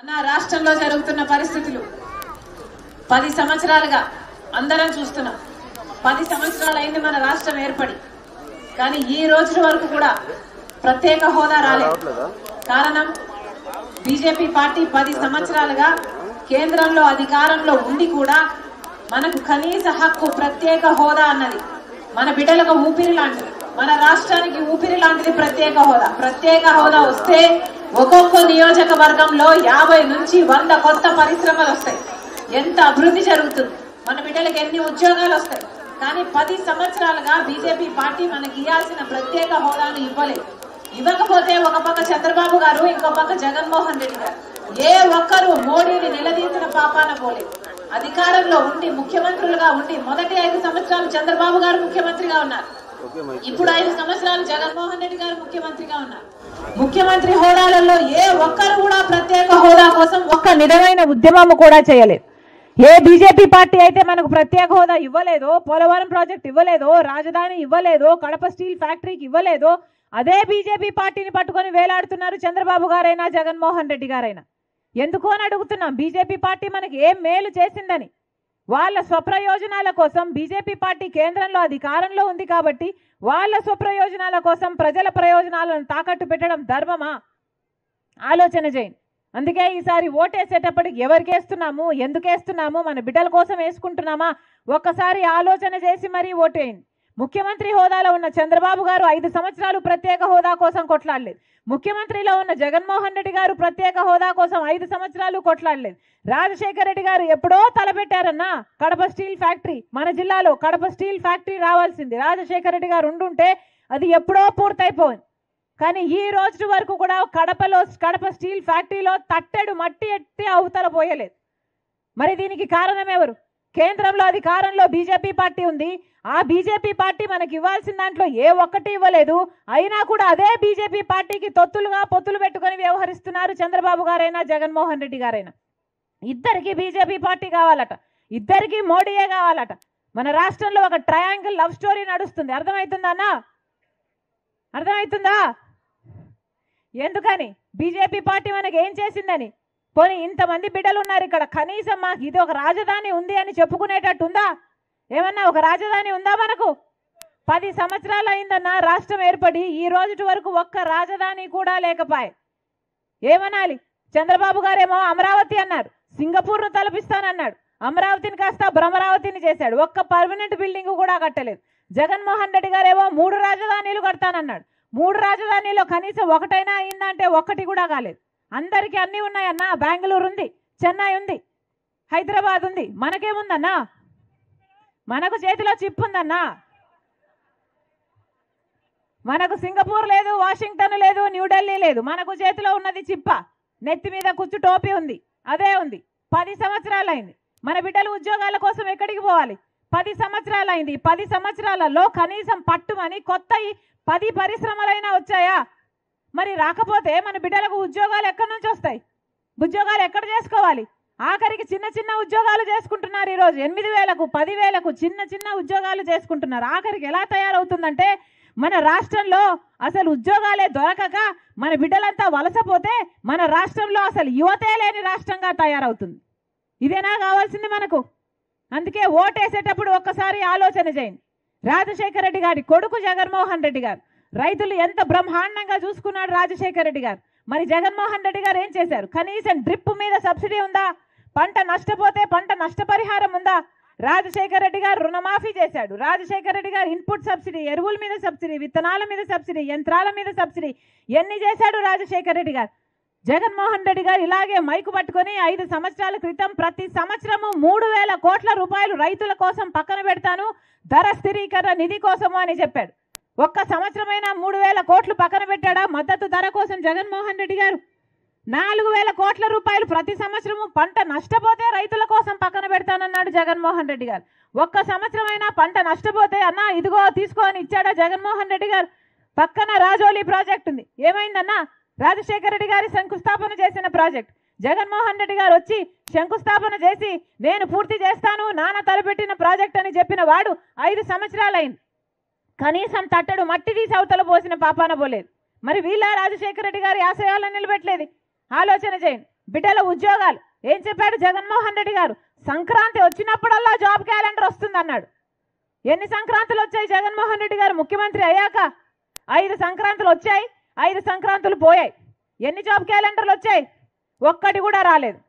నా రాష్ట్రంలో జరుగుతున్న పరిస్థితులు 10 సంవత్సరాలుగా అందరం చూస్తున్నాం. 10 సంవత్సరాలు అయింది మన రాష్ట్రం ఏర్పడి, కానీ ఈ రోజు వరకు కూడా ప్రత్యేక హోదా రాలేదు. కారణం బీజేపీ పార్టీ 10 సంవత్సరాలుగా కేంద్రంలో అధికారంలో ఉండి కూడా మనకు కనీస హక్కు ప్రత్యేక హోదా అన్నది మన బిడ్డలకు ఊపిరి లాంటిది, మన రాష్ట్రానికి ఊపిరి లాంటిది ప్రత్యేక హోదా. ప్రత్యేక హోదా వస్తే ఒక్కొక్క నియోజకవర్గంలో 50 నుంచి 100 కొత్త పరిశ్రమలు వస్తాయి. ఎంత అభివృద్ధి జరుగుతుంది, మన బిడ్డలకు ఎన్ని ఉద్యోగాలు వస్తాయి. కానీ 10 సంవత్సరాలుగా బీజేపీ పార్టీ మనకి ఇవ్వాల్సిన ప్రత్యేక హోదాను ఇవ్వలేదు. ఇవ్వకపోతే ఒక పక్క చంద్రబాబు గారు, ఇంకో పక్క జగన్మోహన్ రెడ్డి గారు ఏ ఒక్కరు మోడీని నిలదీసిన పాపాన పోలేదు. అధికారంలో ఉండి ముఖ్యమంత్రులుగా ఉండి మొదటి 5 సంవత్సరాలు చంద్రబాబు గారు ముఖ్యమంత్రిగా ఉన్నారు, ఇప్పుడు 5 సంవత్సరాలు జగన్మోహన్ రెడ్డి గారు ముఖ్యమంత్రిగా ఉన్నారు. ముఖ్యమంత్రి హోదాలలో ఏ ఒక్కరు కూడా ప్రత్యేక హోదా కోసం ఒక్క నిజమైన ఉద్యమం కూడా చేయలేదు. ఏ బీజేపీ పార్టీ అయితే మనకు ప్రత్యేక హోదా ఇవ్వలేదో, పోలవరం ప్రాజెక్ట్ ఇవ్వలేదో, రాజధాని ఇవ్వలేదో, కడప స్టీల్ ఫ్యాక్టరీకి ఇవ్వలేదో, అదే బీజేపీ పార్టీని పట్టుకొని వేలాడుతున్నారు చంద్రబాబు గారైనా జగన్మోహన్ రెడ్డి గారైనా. ఎందుకు అని అడుగుతున్నాం. బీజేపీ పార్టీ మనకి ఏం మేలు చేసిందని వాళ్ళ స్వప్రయోజనాల కోసం బీజేపీ పార్టీ కేంద్రంలో అధికారంలో ఉంది కాబట్టి వాళ్ళ స్వప్రయోజనాల కోసం ప్రజల ప్రయోజనాలను తాకట్టు పెట్టడం ధర్మమా? ఆలోచన చేయండి. అందుకే ఈసారి ఓటేసేటప్పటికి ఎవరికి వేస్తున్నాము, ఎందుకు వేస్తున్నాము, మన బిడ్డల కోసం వేసుకుంటున్నామా ఒక్కసారి ఆలోచన చేసి మరీ ఓటేయండి. ముఖ్యమంత్రి హోదాలో ఉన్న చంద్రబాబు గారు 5 సంవత్సరాలు ప్రత్యేక హోదా కోసం కొట్లాడలేదు. ముఖ్యమంత్రిలో ఉన్న జగన్మోహన్ రెడ్డి గారు ప్రత్యేక హోదా కోసం 5 సంవత్సరాలు కొట్లాడలేదు. రాజశేఖర రెడ్డి గారు ఎప్పుడో తలపెట్టారన్నా కడప స్టీల్ ఫ్యాక్టరీ, మన జిల్లాలో కడప స్టీల్ ఫ్యాక్టరీ రావాల్సింది. రాజశేఖర రెడ్డి గారు ఉండుంటే అది ఎప్పుడో పూర్తయిపోయింది. కానీ ఈ రోజు వరకు కూడా కడప స్టీల్ ఫ్యాక్టరీలో తట్టెడు మట్టి ఎత్తి అవతల పోయలేదు. మరి దీనికి కారణం ఎవరు? కేంద్రంలో అధికారంలో బీజేపీ పార్టీ ఉంది. ఆ బీజేపీ పార్టీ మనకి ఇవ్వాల్సిన దాంట్లో ఏ ఒక్కటి ఇవ్వలేదు. అయినా కూడా అదే బీజేపీ పార్టీకి పొత్తులు పెట్టుకొని వ్యవహరిస్తున్నారు చంద్రబాబు గారైనా జగన్మోహన్ రెడ్డి గారైనా. ఇద్దరికి బీజేపీ పార్టీ కావాలట, ఇద్దరికి మోడీయే కావాలట. మన రాష్ట్రంలో ఒక ట్రయాంగిల్ లవ్ స్టోరీ నడుస్తుంది. అర్థమవుతుందా అన్న? అర్థమవుతుందా? ఎందుకని? బీజేపీ పార్టీ మనకి ఏం చేసిందని. పోనీ ఇంతమంది బిడ్డలు ఉన్నారు ఇక్కడ, కనీసం మాకు ఇది ఒక రాజధాని ఉంది అని చెప్పుకునేటట్టు ఉందా? ఏమన్నా ఒక రాజధాని ఉందా మనకు? 10 సంవత్సరాలు అయిందన్న రాష్ట్రం ఏర్పడి ఈ రోజు వరకు ఒక్క రాజధాని కూడా లేకపోయే. ఏమనాలి? చంద్రబాబు గారేమో అమరావతి అన్నారు, సింగపూర్ను తలపిస్తానన్నాడు, అమరావతిని కాస్త భ్రమరావతిని చేశాడు, ఒక్క పర్మనెంట్ బిల్డింగ్ కూడా కట్టలేదు. జగన్మోహన్ రెడ్డి గారేమో 3 రాజధానులు కడతానన్నాడు. 3 రాజధానిలో కనీసం ఒకటైనా అయిందంటే ఒక్కటి కూడా కాలేదు. అందరికీ అన్నీ ఉన్నాయన్నా. బెంగళూరు ఉంది, చెన్నై ఉంది, హైదరాబాద్ ఉంది. మనకేముందన్నా? మనకు చేతిలో చిప్ ఉందన్నా. మనకు సింగపూర్ లేదు, వాషింగ్టన్ లేదు, న్యూఢిల్లీ లేదు. మనకు చేతిలో ఉన్నది చిప్ప, నెత్తి మీద కుచ్చు టోపీ ఉంది, అదే ఉంది. 10 సంవత్సరాలు అయింది. మన బిడ్డలు ఉద్యోగాల కోసం ఎక్కడికి పోవాలి? 10 సంవత్సరాలు అయింది. 10 సంవత్సరాలలో కనీసం పట్టుమని కొత్త 10 పరిశ్రమలైనా వచ్చాయా? మరి రాకపోతే మన బిడ్డలకు ఉద్యోగాలు ఎక్కడి నుంచి వస్తాయి? ఉద్యోగాలు ఎక్కడ చేసుకోవాలి? ఆఖరికి చిన్న ఉద్యోగాలు చేసుకుంటున్నారు. ఈరోజు 8,000కు 10,000కు చిన్న ఉద్యోగాలు చేసుకుంటున్నారు. ఆఖరికి ఎలా తయారవుతుందంటే మన రాష్ట్రంలో అసలు ఉద్యోగాలే దొరకక మన బిడ్డలంతా వలసపోతే మన రాష్ట్రంలో అసలు యువతే లేని రాష్ట్రంగా తయారవుతుంది. ఇదేనా కావాల్సింది మనకు? అందుకే ఓటేసేటప్పుడు ఒక్కసారి ఆలోచన చేయండి. రాజశేఖర రెడ్డి గారి కొడుకు జగన్మోహన్ రెడ్డి గారు రైతులు ఎంత బ్రహ్మాండంగా చూసుకున్నాడు రాజశేఖర రెడ్డి గారు. మరి జగన్మోహన్ రెడ్డి గారు ఏం చేశారు? కనీసం డ్రిప్ మీద సబ్సిడీ ఉందా? పంట నష్టపోతే పంట నష్టపరిహారం ఉందా? రాజశేఖర రెడ్డి గారు రుణమాఫీ చేశాడు. రాజశేఖర రెడ్డి గారు ఇన్పుట్ సబ్సిడీ, ఎరువుల మీద సబ్సిడీ, విత్తనాల మీద సబ్సిడీ, యంత్రాల మీద సబ్సిడీ ఎన్ని చేశాడు రాజశేఖర రెడ్డి గారు. జగన్మోహన్ రెడ్డి గారు ఇలాగే మైకు పట్టుకొని 5 సంవత్సరాల క్రితం ప్రతి సంవత్సరము 3,000 కోట్ల రూపాయలు రైతుల కోసం పక్కన పెడతాను ధర స్థిరీకరణ నిధి కోసము అని చెప్పాడు. ఒక్క సంవత్సరమైనా 3,000 కోట్లు పక్కన పెట్టాడా మద్దతు ధర కోసం జగన్మోహన్ రెడ్డి గారు? 4,000 కోట్ల రూపాయలు ప్రతి సంవత్సరము పంట నష్టపోతే రైతుల కోసం పక్కన పెడతానన్నాడు జగన్మోహన్ రెడ్డి గారు. ఒక్క సంవత్సరమైనా పంట నష్టపోతే అన్నా ఇదిగో తీసుకో అని ఇచ్చాడా జగన్మోహన్ రెడ్డి గారు? పక్కన రాజోలి ప్రాజెక్ట్ ఉంది, ఏమైందన్నా? రాజశేఖర రెడ్డి గారి శంకుస్థాపన చేసిన ప్రాజెక్ట్ జగన్మోహన్ రెడ్డి గారు వచ్చి శంకుస్థాపన చేసి నేను పూర్తి చేస్తాను నాన్న తలపెట్టిన ప్రాజెక్ట్ అని చెప్పిన వాడు 5 సంవత్సరాలు అయింది. కనీసం తట్టడు మట్టి తీసి అవతల పోసిన పాపాన పోలేదు. మరి వీళ్ళ రాజశేఖర రెడ్డి గారి ఆశయాలను నిలబెట్టలేదు. ఆలోచన చేయండి. బిడ్డల ఉద్యోగాలు ఏం చెప్పాడు జగన్మోహన్ రెడ్డి గారు? సంక్రాంతి వచ్చినప్పుడల్లా జాబ్ క్యాలెండర్ వస్తుంది అన్నాడు. ఎన్ని సంక్రాంతులు వచ్చాయి జగన్మోహన్ రెడ్డి గారు ముఖ్యమంత్రి అయ్యాక? 5 సంక్రాంతులు వచ్చాయి, 5 సంక్రాంతులు పోయాయి. ఎన్ని జాబ్ క్యాలెండర్లు వచ్చాయి? ఒక్కటి కూడా రాలేదు.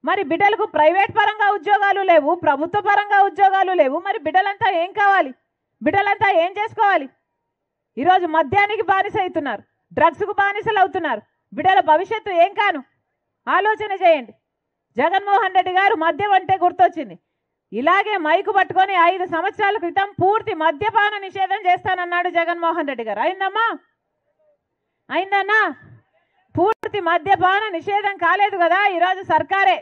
మరి బిడ్డలకు ప్రైవేట్ పరంగా ఉద్యోగాలు లేవు, ప్రభుత్వ పరంగా ఉద్యోగాలు లేవు. మరి బిడ్డలంతా ఏం కావాలి? బిడ్డలంతా ఏం చేసుకోవాలి? ఈరోజు మద్యానికి బానిస అవుతున్నారు, డ్రగ్స్కు బానిసలు అవుతున్నారు. బిడ్డల భవిష్యత్తు ఏం కాను? ఆలోచన చేయండి. జగన్మోహన్ రెడ్డి గారు మద్యం అంటే గుర్తొచ్చింది. ఇలాగే మైకు పట్టుకొని 5 సంవత్సరాల క్రితం పూర్తి మద్యపాన నిషేధం చేస్తానన్నాడు జగన్మోహన్ రెడ్డి గారు. అయిందమ్మా? అయిందన్నా? పూర్తి మద్యపాన నిషేధం కాలేదు కదా. ఈరోజు సర్కారే,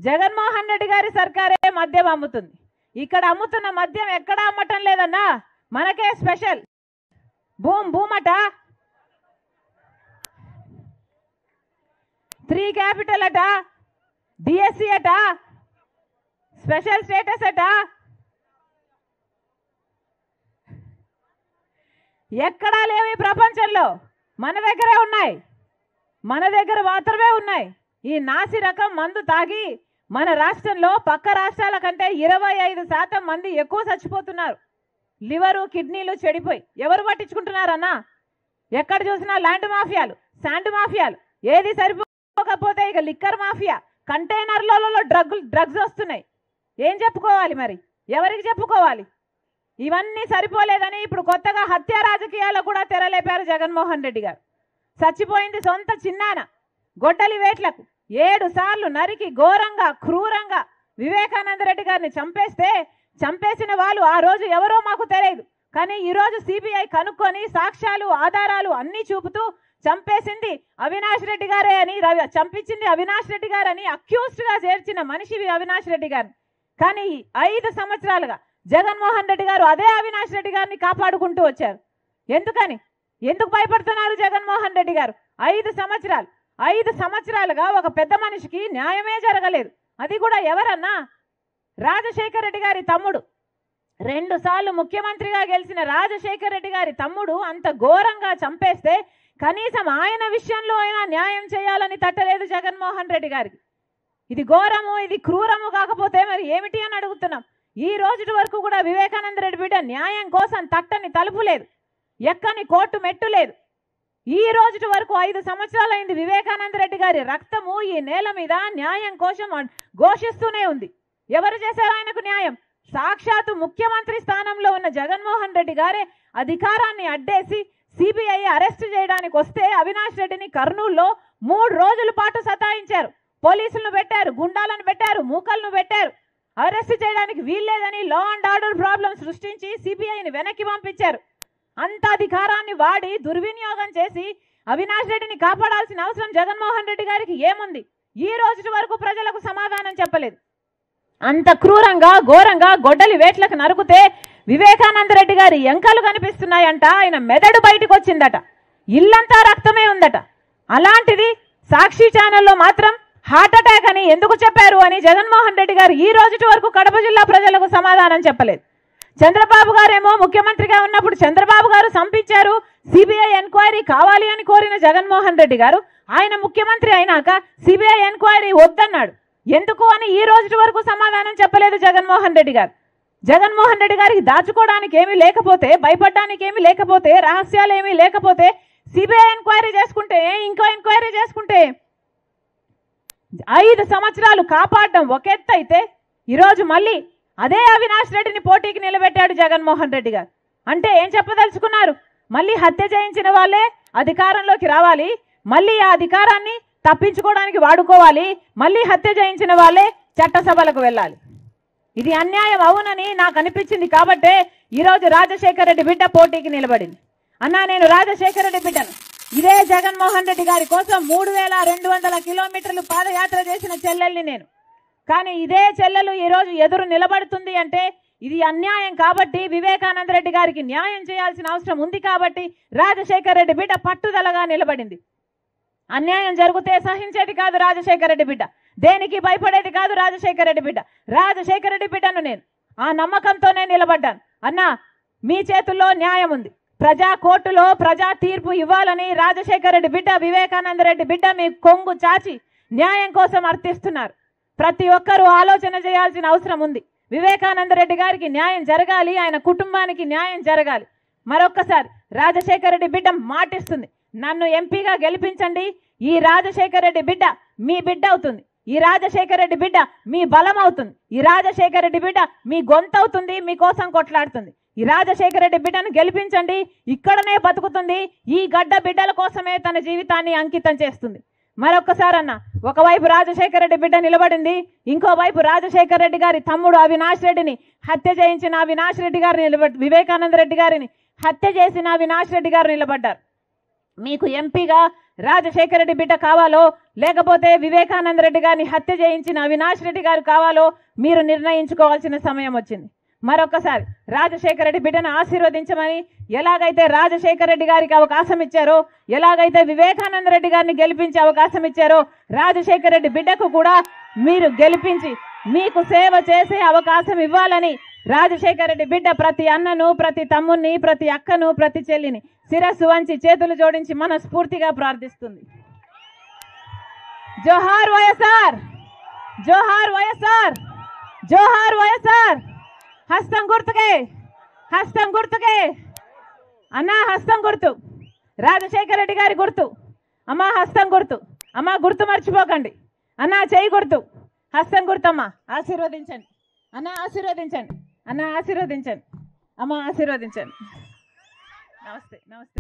జగన్మోహన్ రెడ్డి గారి సర్కారే మద్యం అమ్ముతుంది. ఇక్కడ అమ్ముతున్న మద్యం ఎక్కడా అమ్మటం లేదన్నా, మనకే స్పెషల్. భూమట 3 క్యాపిటల్ అట, డిఎస్సి అట, స్పెషల్ స్టేటస్ అట. ఎక్కడా లేవు ఈ ప్రపంచంలో, మన దగ్గరే ఉన్నాయి, మన దగ్గర మాత్రమే ఉన్నాయి. ఈ నాసి రకం మందు తాగి మన రాష్ట్రంలో పక్క రాష్ట్రాల కంటే 25% మంది ఎక్కువ చచ్చిపోతున్నారు. లివరు, కిడ్నీలు చెడిపోయి. ఎవరు పట్టించుకుంటున్నారన్నా? ఎక్కడ చూసినా ల్యాండ్ మాఫియాలు, శాండ్ మాఫియాలు. ఏది సరిపోకపోతే ఇక లిక్కర్ మాఫియా, కంటైనర్లలో డ్రగ్స్ వస్తున్నాయి. ఏం చెప్పుకోవాలి మరి? ఎవరికి చెప్పుకోవాలి? ఇవన్నీ సరిపోలేదని ఇప్పుడు కొత్తగా హత్య రాజకీయాలకు కూడా తెరలేపారు జగన్మోహన్ రెడ్డి గారు. చచ్చిపోయింది సొంత చిన్నాన గొడ్డలి వేట్లకు 7 సార్లు నరికి ఘోరంగా క్రూరంగా వివేకానంద రెడ్డి గారిని చంపేసిన వాళ్ళు ఆ రోజు ఎవరో మాకు తెలియదు. కానీ ఈరోజు సిబిఐ కనుక్కొని సాక్ష్యాలు, ఆధారాలు అన్నీ చూపుతూ చంపేసింది అవినాష్ రెడ్డి గారే అని, చంపించింది అవినాష్ రెడ్డి గారని అక్యూజ్డ్గా చేర్చిన మనిషి అవినాష్ రెడ్డి గారిని. కానీ 5 సంవత్సరాలుగా జగన్మోహన్ రెడ్డి గారు అదే అవినాష్ రెడ్డి గారిని కాపాడుకుంటూ వచ్చారు. ఎందుకు భయపడుతున్నారు జగన్మోహన్ రెడ్డి గారు? 5 సంవత్సరాలుగా ఒక పెద్ద మనిషికి న్యాయమే జరగలేదు. అది కూడా ఎవరన్నా? రాజశేఖర రెడ్డి గారి తమ్ముడు, 2 సార్లు ముఖ్యమంత్రిగా గెలిచిన రాజశేఖర రెడ్డి గారి తమ్ముడు అంత ఘోరంగా చంపేస్తే కనీసం ఆయన విషయంలో అయినా న్యాయం చేయాలని తట్టలేదు జగన్మోహన్ రెడ్డి గారికి. ఇది ఘోరము, ఇది క్రూరము కాకపోతే మరి ఏమిటి అని అడుగుతున్నాం. ఈ రోజు వరకు కూడా వివేకానంద రెడ్డి బిడ్డ న్యాయం కోసం తట్టని తలుపు లేదు, ఎక్కని కోర్టు మెట్టు లేదు. ఈ రోజు వరకు 5 సంవత్సరాలైంది వివేకానంద రెడ్డి గారి రక్తము ఈ నేల మీద న్యాయం కోసం ఘోషిస్తూనే ఉంది. ఎవరు చేశారు ఆయనకు న్యాయం? సాక్షాత్తు ముఖ్యమంత్రి స్థానంలో ఉన్న జగన్మోహన్ రెడ్డి గారే అధికారాన్ని అడ్డేసి సిబిఐ అరెస్ట్ చేయడానికి వస్తే అవినాష్ రెడ్డిని కర్నూలులో 3 రోజుల పాటు సతాయించారు. పోలీసులను పెట్టారు, గుండాలను పెట్టారు, మూకలను పెట్టారు. అరెస్ట్ చేయడానికి వీల్లేదని లా అండ్ ఆర్డర్ ప్రాబ్లం సృష్టించి సిబిఐని వెనక్కి పంపించారు. అంత అధికారాన్ని వాడి దుర్వినియోగం చేసి అవినాష్ రెడ్డిని కాపాడాల్సిన అవసరం జగన్మోహన్ రెడ్డి గారికి ఏముంది? ఈ రోజు వరకు ప్రజలకు సమాధానం చెప్పలేదు. అంత క్రూరంగా ఘోరంగా గొడ్డలి వేట్లకు నరుకుతే వివేకానంద రెడ్డి గారి ఎంకలు కనిపిస్తున్నాయంట, ఆయన మెదడు బయటకు వచ్చిందట, ఇల్లంతా రక్తమే ఉందట. అలాంటిది సాక్షి ఛానల్లో మాత్రం హార్ట్ అటాక్ అని ఎందుకు చెప్పారు అని జగన్మోహన్ రెడ్డి గారు ఈ రోజు వరకు కడప జిల్లా ప్రజలకు సమాధానం చెప్పలేదు. చంద్రబాబు గారేమో ముఖ్యమంత్రిగా ఉన్నప్పుడు చంద్రబాబు గారు సంపించారు, సిబిఐ ఎంక్వైరీ కావాలి అని కోరిన జగన్మోహన్ రెడ్డి గారు ఆయన ముఖ్యమంత్రి అయినాక సిబిఐ ఎంక్వైరీ వద్దన్నాడు. ఎందుకు అని ఈ రోజు వరకు సమాధానం చెప్పలేదు జగన్మోహన్ రెడ్డి గారు. జగన్మోహన్ రెడ్డి గారికి దాచుకోవడానికి ఏమీ లేకపోతే, భయపడడానికి ఏమీ లేకపోతే, రహస్యాలు ఏమీ లేకపోతే సిబిఐ ఎంక్వైరీ చేసుకుంటే, ఇంకో ఎంక్వైరీ చేసుకుంటే 5 సంవత్సరాలు కాపాడడం ఒక ఎత్తు అయితే ఈరోజు మళ్ళీ అదే అవినాష్ రెడ్డిని పోటీకి నిలబెట్టాడు జగన్మోహన్ రెడ్డి గారు. అంటే ఏం చెప్పదలుచుకున్నారు? మళ్ళీ హత్య చేయించిన వాళ్ళే అధికారంలోకి రావాలి, మళ్ళీ ఆ అధికారాన్ని తప్పించుకోవడానికి వాడుకోవాలి, మళ్ళీ హత్య చేయించిన వాళ్ళే చట్టసభలకు వెళ్ళాలి. ఇది అన్యాయం అవునని నాకు అనిపించింది కాబట్టే ఈరోజు రాజశేఖర రెడ్డి బిడ్డ పోటీకి నిలబడింది. అన్నా నేను రాజశేఖర రెడ్డి బిడ్డను, ఇదే జగన్మోహన్ రెడ్డి గారి కోసం 3200 కిలోమీటర్లు పాదయాత్ర చేసిన చెల్లెల్ని నేను. కానీ ఇదే చెల్లెలు ఈరోజు ఎదురు నిలబడుతుంది అంటే ఇది అన్యాయం కాబట్టి, వివేకానంద రెడ్డి గారికి న్యాయం చేయాల్సిన అవసరం ఉంది కాబట్టి రాజశేఖర రెడ్డి బిడ్డ పట్టుదలగా నిలబడింది. అన్యాయం జరిగితే సహించేది కాదు రాజశేఖర రెడ్డి బిడ్డ, దేనికి భయపడేది కాదు రాజశేఖర రెడ్డి బిడ్డ. రాజశేఖర రెడ్డి బిడ్డను నేను ఆ నమ్మకంతోనే నిలబడ్డాను. అన్నా మీ చేతుల్లో న్యాయం ఉంది, ప్రజా కోర్టులో ప్రజా తీర్పు ఇవ్వాలని రాజశేఖర రెడ్డి బిడ్డ, వివేకానంద రెడ్డి బిడ్డ మీ కొంగు చాచి న్యాయం కోసం అర్థిస్తున్నారు. ప్రతి ఒక్కరూ ఆలోచన చేయాల్సిన అవసరం ఉంది. వివేకానంద రెడ్డి గారికి న్యాయం జరగాలి, ఆయన కుటుంబానికి న్యాయం జరగాలి. మరొక్కసారి రాజశేఖర రెడ్డి బిడ్డ మాటిస్తుంది, నన్ను ఎంపీగా గెలిపించండి. ఈ రాజశేఖర రెడ్డి బిడ్డ మీ బిడ్డ అవుతుంది. ఈ రాజశేఖర రెడ్డి బిడ్డ మీ బలం అవుతుంది. ఈ రాజశేఖర రెడ్డి బిడ్డ మీ గొంతు అవుతుంది, మీకోసం కొట్లాడుతుంది. ఈ రాజశేఖర రెడ్డి బిడ్డను గెలిపించండి. ఇక్కడనే బతుకుతుంది. ఈ గడ్డ బిడ్డల కోసమే తన జీవితాన్ని అంకితం చేస్తుంది. మరొక్కసారి అన్న, ఒకవైపు రాజశేఖర రెడ్డి బిడ్డ నిలబడింది, ఇంకోవైపు రాజశేఖర రెడ్డి గారి తమ్ముడు అవినాష్ రెడ్డిని హత్య చేయించిన అవినాష్ రెడ్డి గారు వివేకానంద రెడ్డి గారిని హత్య చేసిన అవినాష్ రెడ్డి గారు నిలబడ్డారు. మీకు ఎంపీగా రాజశేఖర రెడ్డి బిడ్డ కావాలో లేకపోతే వివేకానంద రెడ్డి గారిని హత్య చేయించిన అవినాష్ రెడ్డి గారు కావాలో మీరు నిర్ణయించుకోవాల్సిన సమయం వచ్చింది. మరొకసారి రాజశేఖర రెడ్డి బిడ్డను ఆశీర్వదించమని, ఎలాగైతే రాజశేఖర రెడ్డి గారికి అవకాశం ఇచ్చారో, ఎలాగైతే వివేకానంద రెడ్డి గారిని గెలిపించే అవకాశం ఇచ్చారో, రాజశేఖర రెడ్డి బిడ్డకు కూడా మీరు గెలిపించి మీకు సేవ చేసే అవకాశం ఇవ్వాలని రాజశేఖర రెడ్డి బిడ్డ ప్రతి అన్నను, ప్రతి తమ్ముని, ప్రతి అక్కను, ప్రతి చెల్లిని శిరస్సు వంచి చేతులు జోడించి మనస్ఫూర్తిగా ప్రార్థిస్తుంది. జోహార్ వైఎస్ఆర్, జోహార్ వైఎస్ఆర్, జోహార్ వైఎస్ఆర్. హస్తం గుర్తుకే, హస్తం గుర్తుకే అన్నా, హస్తం గుర్తు రాజశేఖర రెడ్డి గారి గుర్తు. అమ్మా హస్తం గుర్తు, అమ్మా గుర్తు మర్చిపోకండి. అన్నా చెయ్యి గుర్తు, హస్తం గుర్తమ్మా. ఆశీర్వదించండి అన్నా, ఆశీర్వదించండి అన్నా, ఆశీర్వదించండి అమ్మా, ఆశీర్వదించండి. నమస్తే, నమస్తే.